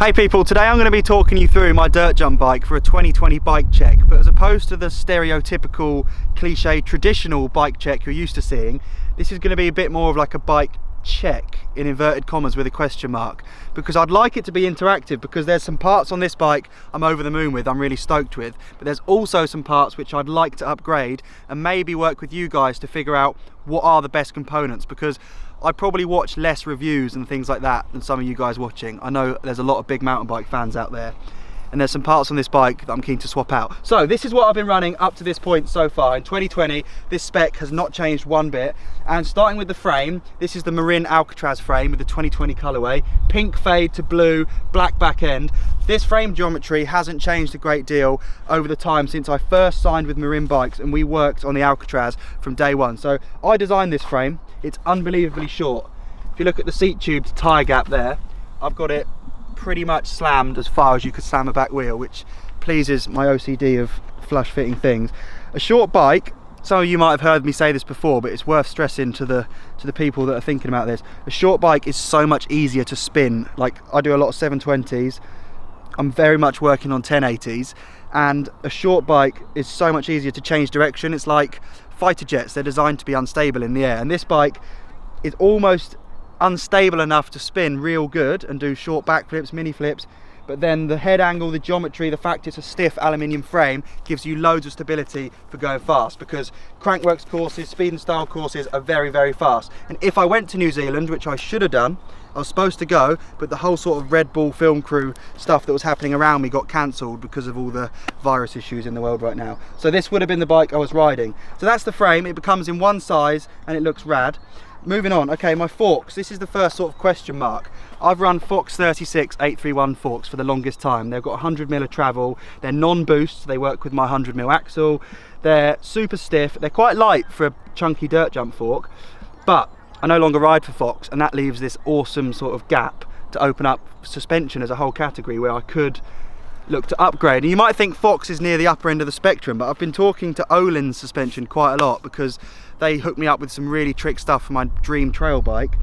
Hey people, today I'm going to be talking you through my dirt jump bike for a 2020 bike check, but as opposed to the stereotypical cliche traditional bike check you're used to seeing, this is going to be a bit more of like a bike check in inverted commas with a question mark, because I'd like it to be interactive, because there's some parts on this bike I'm over the moon with, I'm really stoked with, but there's also some parts which I'd like to upgrade and maybe work with you guys to figure out what are the best components, because I probably watch less reviews and things like that than some of you guys watching. I know there's a lot of big mountain bike fans out there, and there's some parts on this bike that I'm keen to swap out. So this is what I've been running up to this point so far. In 2020, this spec has not changed one bit. And starting with the frame, this is the Marin Alcatraz frame with the 2020 colorway, pink fade to blue, black back end. This frame geometry hasn't changed a great deal over the time since I first signed with Marin Bikes and we worked on the Alcatraz from day one. So I designed this frame. It's unbelievably short. If you look at the seat tube to tire gap there, I've got it pretty much slammed as far as you could slam a back wheel, which pleases my OCD of flush fitting things. A short bike, some of you might have heard me say this before, but it's worth stressing to the people that are thinking about this. A short bike is so much easier to spin. Like, I do a lot of 720s, I'm very much working on 1080s, and a short bike is so much easier to change direction. It's like fighter jets, they're designed to be unstable in the air, and this bike is almost unstable enough to spin real good and do short backflips, mini flips, but then the head angle, the geometry, the fact it's a stiff aluminium frame gives you loads of stability for going fast, because Crankworx courses, speed and style courses are very, very fast. And if I went to New Zealand, which I should have done, I was supposed to go, but the whole sort of Red Bull film crew stuff that was happening around me got cancelled because of all the virus issues in the world right now. So this would have been the bike I was riding. So that's the frame. It becomes in one size and it looks rad. Moving on, okay, my forks. This is the first sort of question mark. I've run Fox 36 831 forks for the longest time. They've got 100mm of travel. They're non-boost, so they work with my 100mm axle. They're super stiff. They're quite light for a chunky dirt jump fork, but I no longer ride for Fox, and that leaves this awesome sort of gap to open up suspension as a whole category where I could look to upgrade. And you might think Fox is near the upper end of the spectrum, but I've been talking to Öhlins suspension quite a lot because they hooked me up with some really trick stuff for my dream trail bike,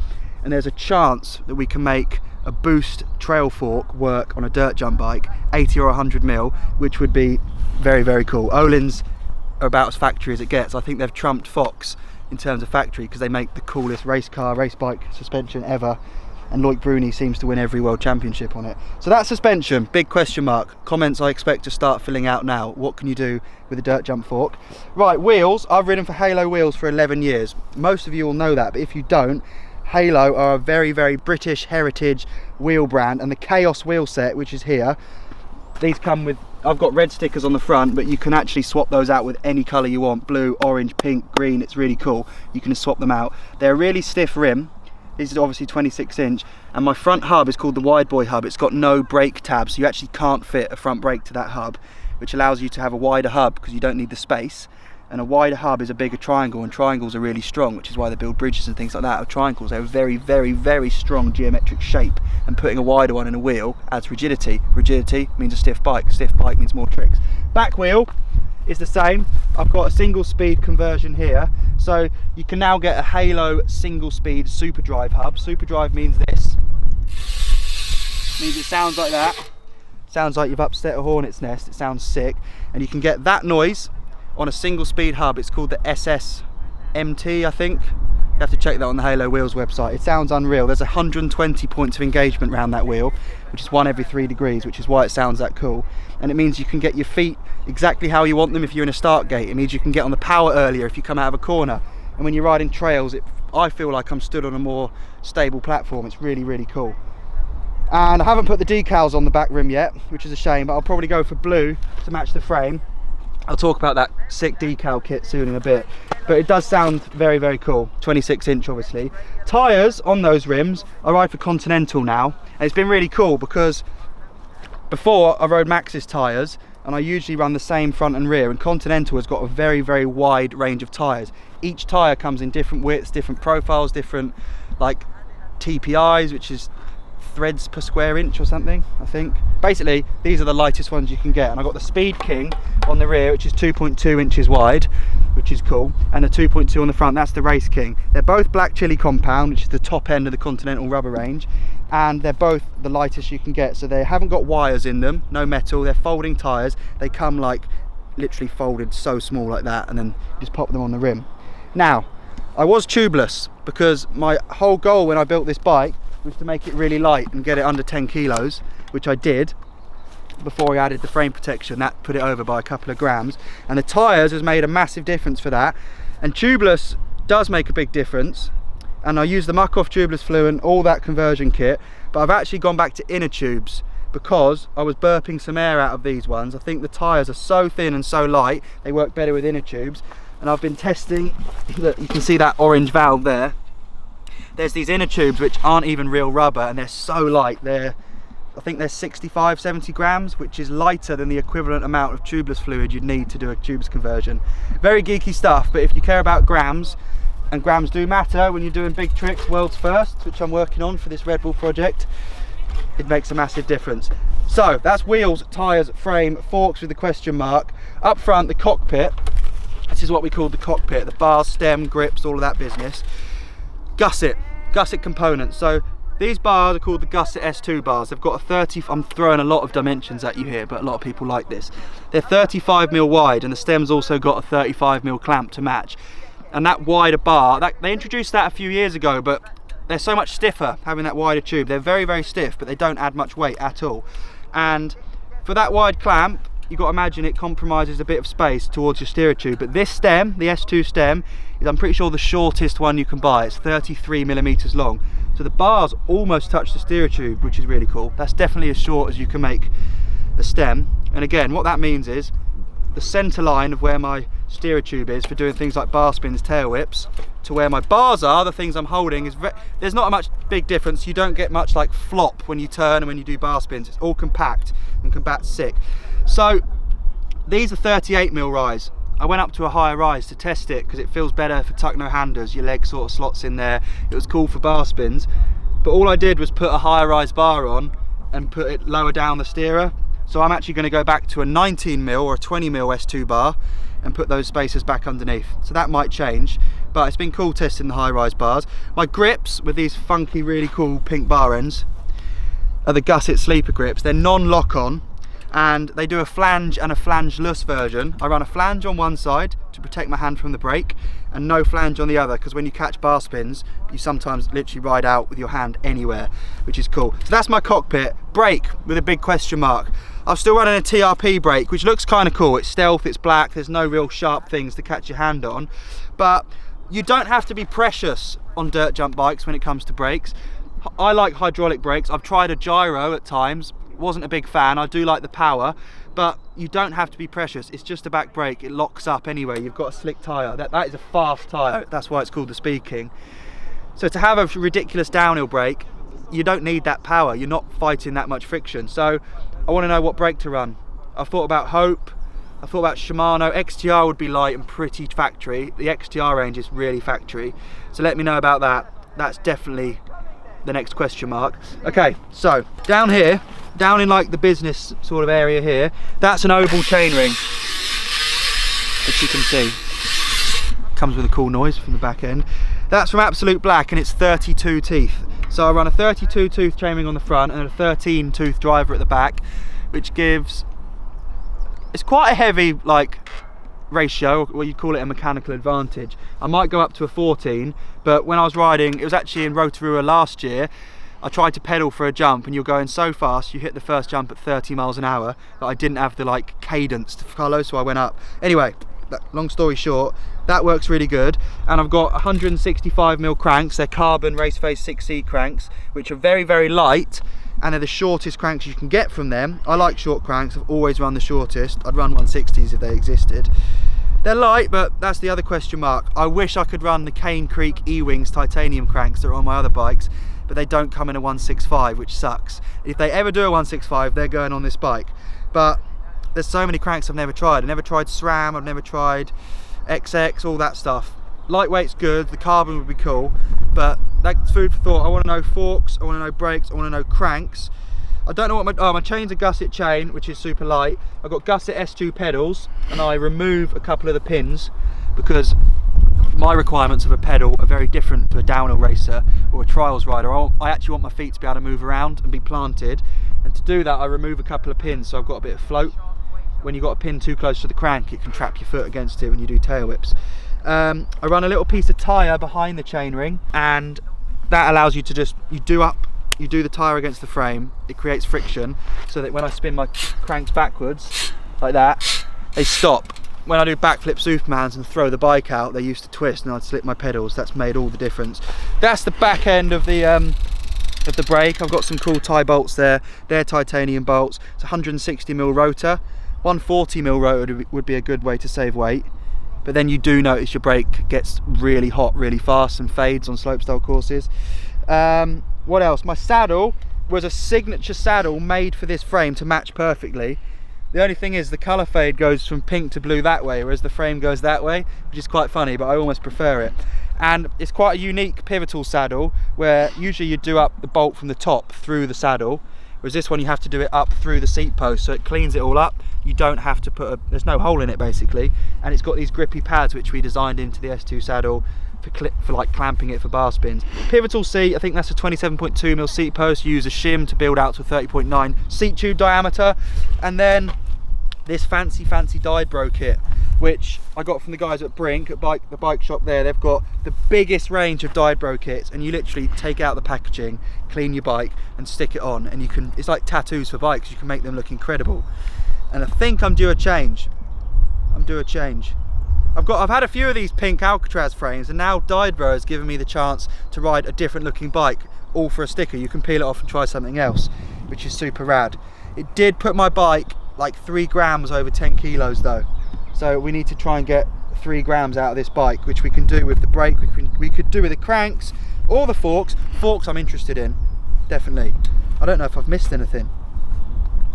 and there's a chance that we can make a boost trail fork work on a dirt jump bike, 80 or 100mm, which would be very, very cool. Öhlins are about as factory as it gets. I think they've trumped Fox in terms of factory because they make the coolest race bike suspension ever, and Loic Bruni seems to win every world championship on it. So that's suspension, big question mark. Comments I expect to start filling out now. What can you do with a dirt jump fork? Right, wheels. I've ridden for Halo wheels for 11 years. Most of you will know that, but if you don't, Halo are a very, very British heritage wheel brand, and the Chaos wheel set, which is here, these come with, I've got red stickers on the front, but you can actually swap those out with any colour you want. Blue, orange, pink, green, it's really cool. You can swap them out. They're a really stiff rim. This is obviously 26 inch, and my front hub is called the wide boy hub. It's got no brake tab, so you actually can't fit a front brake to that hub, which allows you to have a wider hub because you don't need the space. And a wider hub is a bigger triangle, and triangles are really strong, which is why they build bridges and things like that. Triangles, they're a very, very, very strong geometric shape, and putting a wider one in a wheel adds rigidity. Rigidity means a stiff bike means more tricks. Back wheel is the same. I've got a single speed conversion here, so you can now get a Halo single speed super drive hub. Super drive means this, means it sounds like that. Sounds like you've upset a hornet's nest. It sounds sick, and you can get that noise on a single speed hub. It's called the SSMT, I think. You have to check that on the Halo Wheels website. It sounds unreal. There's 120 points of engagement around that wheel, which is 1 every 3 degrees, which is why it sounds that cool. And it means you can get your feet exactly how you want them if you're in a start gate. It means you can get on the power earlier if you come out of a corner. And when you're riding trails, I feel like I'm stood on a more stable platform. It's really, really cool. And I haven't put the decals on the back rim yet, which is a shame, but I'll probably go for blue to match the frame. I'll talk about that sick decal kit soon in a bit, but it does sound very, very cool. 26 inch obviously. Tyres on those rims, I ride for Continental now, and it's been really cool because before I rode Maxxis tyres, and I usually run the same front and rear, and Continental has got a very, very wide range of tyres. Each tyre comes in different widths, different profiles, different like TPIs, which is threads per square inch or something, I think. Basically, these are the lightest ones you can get, and I've got the Speed King on the rear, which is 2.2 inches wide, which is cool, and a 2.2 on the front. That's the Race King. They're both black chili compound, which is the top end of the Continental rubber range. and they're both the lightest you can get. So they haven't got wires in them, no metal, they're folding tyres. They come like literally folded so small like that, and then just pop them on the rim. Now, I was tubeless because my whole goal when I built this bike was to make it really light and get it under 10 kilos, which I did before I added the frame protection. That put it over by a couple of grams, and the tyres has made a massive difference for that. And tubeless does make a big difference, and I use the muck off tubeless fluent, all that conversion kit, but I've actually gone back to inner tubes because I was burping some air out of these ones. I think the tyres are so thin and so light, they work better with inner tubes. And I've been testing, look, you can see that orange valve there. There's these inner tubes which aren't even real rubber, and they're so light. I think they're 65, 70 grams, which is lighter than the equivalent amount of tubeless fluid you'd need to do a tubes conversion. Very geeky stuff, but if you care about grams, and grams do matter when you're doing big tricks, world's first, which I'm working on for this Red Bull project, it makes a massive difference. So that's wheels, tyres, frame, forks with the question mark. Up front, the cockpit. This is what we call the cockpit, the bars, stem, grips, all of that business. Gusset components. So these bars are called the Gusset S2 bars. They've got a 30, I'm throwing a lot of dimensions at you here, but a lot of people like this. They're 35mm wide, and the stem's also got a 35mm clamp to match. And that wider bar, they introduced that a few years ago, but they're so much stiffer having that wider tube. They're very, very stiff, but they don't add much weight at all. And for that wide clamp, you've got to imagine it compromises a bit of space towards your steerer tube. But this stem, the S2 stem, is I'm pretty sure the shortest one you can buy. It's 33mm long. So the bars almost touch the steerer tube, which is really cool. That's definitely as short as you can make a stem. And again, what that means is the center line of where my steerer tube is for doing things like bar spins, tail whips, to where my bars are, the things I'm holding, there's not a much big difference. You don't get much like flop when you turn and when you do bar spins. It's all compact, and compact's sick. So these are 38mm rise. I went up to a higher rise to test it because it feels better for tuck no handers. Your leg sort of slots in there. It was cool for bar spins, but all I did was put a higher rise bar on and put it lower down the steerer. So I'm actually going to go back to a 19mm or a 20mm S2 bar and put those spacers back underneath. So that might change, but it's been cool testing the high rise bars. My grips with these funky, really cool pink bar ends are the Gusset sleeper grips. They're non-lock on, and they do a flange and a flangeless version. I run a flange on one side to protect my hand from the brake, and no flange on the other, because when you catch bar spins you sometimes literally ride out with your hand anywhere, which is cool. So that's my cockpit. Brake with a big question mark. I'm still running a TRP brake, which looks kind of cool. It's stealth, it's black, there's no real sharp things to catch your hand on, but you don't have to be precious on dirt jump bikes when it comes to brakes. I like hydraulic brakes. I've tried a gyro at times, wasn't a big fan. I do like the power, but you don't have to be precious. It's just a back brake. It locks up anyway. You've got a slick tyre. That is a fast tyre. That's why it's called the Speed King. So to have a ridiculous downhill brake, you don't need that power. You're not fighting that much friction. So I want to know what brake to run. I've thought about Hope. I thought about Shimano. XTR would be light and pretty factory. The XTR range is really factory. So let me know about that. That's definitely the next question mark. Okay, so down here, down in like the business sort of area here, that's an oval chainring, as you can see. Comes with a cool noise from the back end. That's from Absolute Black, and it's 32 teeth. So I run a 32 tooth chainring on the front and a 13 tooth driver at the back, which gives, it's quite a heavy like ratio, or you'd call it a mechanical advantage. I might go up to a 14, but when I was riding, it was actually in Rotorua last year, I tried to pedal for a jump and you're going so fast, you hit the first jump at 30 miles an hour, that I didn't have the like cadence to follow, so I went up. Anyway, long story short, that works really good. And I've got 165mm cranks. They're carbon race phase 6C cranks, which are very, very light, and they're the shortest cranks you can get from them. I like short cranks. I've always run the shortest. I'd run 160s if they existed. They're light, but that's the other question mark. I wish I could run the Cane Creek E-Wings titanium cranks that are on my other bikes, but they don't come in a 165, which sucks. If they ever do a 165, they're going on this bike. But there's so many cranks I've never tried. I've never tried SRAM, I've never tried XX, all that stuff. Lightweight's good, the carbon would be cool, but that's food for thought. I want to know forks, I want to know brakes, I want to know cranks. I don't know what my chain's a Gusset chain, which is super light. I've got Gusset S2 pedals, and I remove a couple of the pins because my requirements of a pedal are very different to a downhill racer or a trials rider. I actually want my feet to be able to move around and be planted, and to do that I remove a couple of pins so I've got a bit of float. When you've got a pin too close to the crank, it can trap your foot against it when you do tail whips. I run a little piece of tyre behind the chainring, and that allows you to just, you do the tyre against the frame, it creates friction so that when I spin my cranks backwards like that, they stop. When I do backflip supermans and throw the bike out, they used to twist and I'd slip my pedals. That's made all the difference. That's the back end of the brake. I've got some cool tie bolts there. They're titanium bolts. It's a 160mm rotor. 140mm rotor would be a good way to save weight. But then you do notice your brake gets really hot really fast and fades on slopestyle courses. What else? My saddle was a signature saddle made for this frame to match perfectly. The only thing is the colour fade goes from pink to blue that way, whereas the frame goes that way, which is quite funny, but I almost prefer it. And it's quite a unique pivotal saddle, where usually you do up the bolt from the top through the saddle, whereas this one you have to do it up through the seat post, so it cleans it all up. You don't have to put there's no hole in it basically, and it's got these grippy pads which we designed into the S2 saddle for like clamping it for bar spins. Pivotal seat, I think that's a 27.2mm seat post. You use a shim to build out to a 30.9 seat tube diameter, and then this fancy dyed bro kit, which I got from the guys at Brink at the bike shop there. They've got the biggest range of dyed bro kits, and you literally take out the packaging, clean your bike and stick it on, and you can, it's like tattoos for bikes, you can make them look incredible. And I think I'm due a change. I've had a few of these pink Alcatraz frames, and now dyed bro has given me the chance to ride a different looking bike, all for a sticker. You can peel it off and try something else, which is super rad. It did put my bike like 3 grams over 10 kilos though, so we need to try and get 3 grams out of this bike, which we can do with the brake, we could do with the cranks or the forks. I'm interested in, definitely. I don't know if I've missed anything.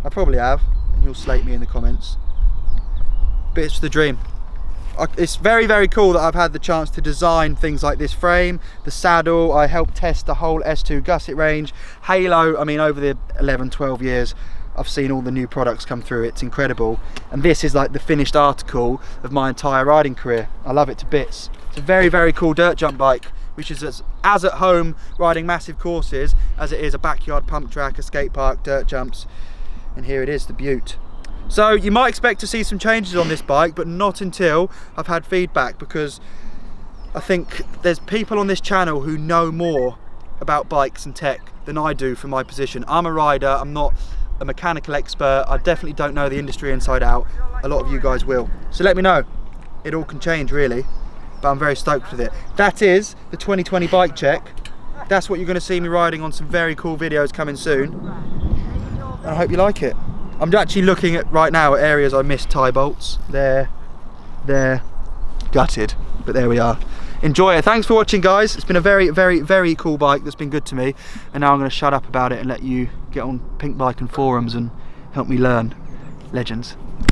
I probably have, and you'll slate me in the comments, but it's the dream. It's very cool that I've had the chance to design things like this frame, the saddle. I helped test the whole S2 gusset range, Halo. I mean, over the 11-12 years I've seen all the new products come through. It's incredible, and this is like the finished article of my entire riding career. I love it to bits. It's a very cool dirt jump bike, which is as at home riding massive courses as it is a backyard pump track, a skate park, dirt jumps, and here it is, the beaut. So you might expect to see some changes on this bike, but not until I've had feedback, because I think there's people on this channel who know more about bikes and tech than I do from my position. I'm a rider, I'm not a mechanical expert. I definitely don't know the industry inside out. A lot of you guys will. So let me know. It all can change really, but I'm very stoked with it. That is the 2020 bike check. That's what you're going to see me riding on some very cool videos coming soon. And I hope you like it. I'm actually looking at right now at areas I missed tie bolts. They're gutted, but there we are. Enjoy it. Thanks for watching, guys. It's been a very cool bike that's been good to me, and now I'm going to shut up about it and let you get on Pink Bike and forums and help me learn. Legends.